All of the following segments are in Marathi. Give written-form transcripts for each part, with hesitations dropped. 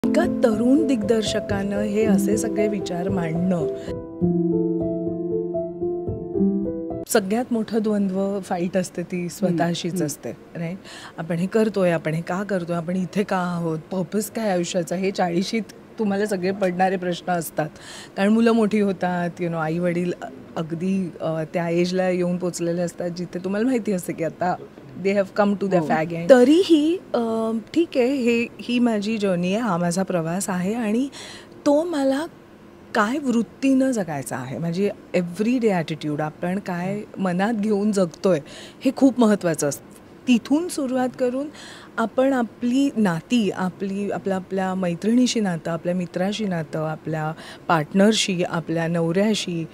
एका तरुण दिग्दर्शकानं हे असे सगळे विचार मांडणं, सगळ्यात मोठं द्वंद्व फाईट असते ती स्वतःशीच असते, राईट. आपण हे करतोय, आपण हे का करतोय, आपण इथे का आहोत, पर्पज काय आयुष्याचा, हे 40शीत तुम्हाला सगळे पडणारे प्रश्न असतात. कारण मुलं मोठी होतात, आई वडील अगदी त्या एजला येऊन पोचलेले असतात जिथे तुम्हाला माहिती असते की आता they have come to the fag end. तरीही ठीक आहे, ही माझी जर्नी आहे, हा माझा प्रवास आहे आणि तो मला काय वृत्तीनं जगायचं आहे, माझी एव्हरी डे ॲटिट्यूड, आपण काय मनात घेऊन जगतोय हे खूप महत्त्वाचं असतं. तिथून सुरुवात करून आपण आपली नाती, आपल्या मैत्रिणीशी नातं, आपल्या मित्राशी नातं, आपल्या पार्टनरशी, आपल्या नवऱ्याशी,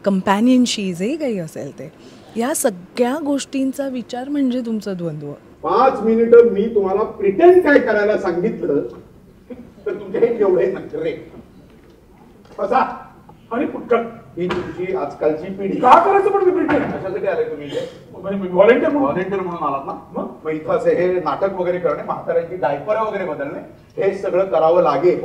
कंपॅनियनशी, जे काही असेल ते, या सगळ्या गोष्टींचा विचार म्हणजे तुमचं द्वंद्व. 5 मिनिटं मी तुम्हाला प्रिटेंड काय करायला सांगितलं तर तुमचे हे केवढे नखरे. बसा. आणि कुठं ही तुमची आजकालची पिढी. का करायचं पण मी प्रिटेंड? कशासाठी आले तुम्ही इथे? व्हॉलेंटियर व्हॉलेंटियर म्हणून आलात ना? मग इथं असे हे नाटक वगैरे करणे, म्हाताऱ्यांची डायपर वगैरे बदलणे, हे सगळं करावं लागेल.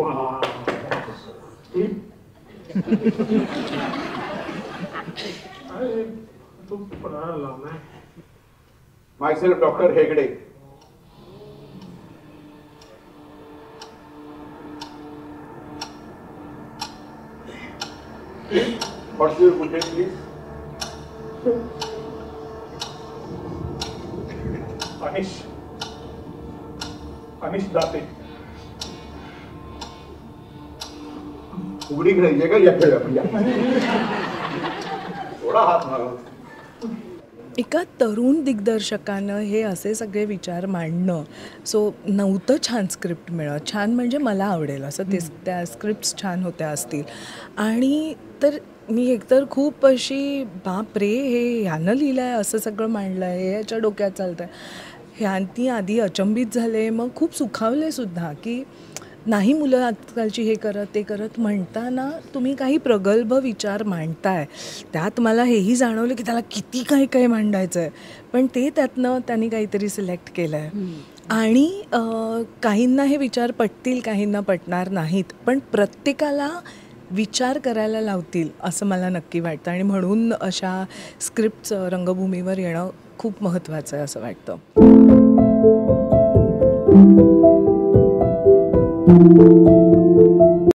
Myself doctor Hegde. What's your good name, please? अनिश दाते. उघडी घ्यायची का या खेळ थोडा हात मारा. एका तरुण दिग्दर्शकानं हे असे सगळे विचार मांडणं, सो नव्हतं छान स्क्रिप्ट मिळत. छान म्हणजे मला आवडेल असं ते, त्या स्क्रिप्ट्स छान होत्या असतील. आणि तर मी एकतर खूप अशी बाप रे, हे ह्यानं लिहिलं आहे, असं सगळं मांडलं आहे, हे याच्या डोक्यात चालतं आहे, ह्यांनी आधी अचंबित झाले, मग खूप सुखावले सुद्धा की नाही मुलं आजकालची हे करत ते करत. म्हणताना तुम्ही काही प्रगल्भ विचार मांडताय, त्यात मला हेही जाणवलं की त्याला किती काही काही मांडायचं आहे, पण ते त्यातनं त्यांनी काहीतरी सिलेक्ट केलं आहे. आणि काहींना हे विचार पटतील, काहींना पटणार नाहीत, पण प्रत्येकाला विचार करायला लावतील असं मला नक्की वाटतं. आणि म्हणून अशा स्क्रिप्ट्स रंगभूमीवर येणं खूप महत्त्वाचं आहे असं वाटतं.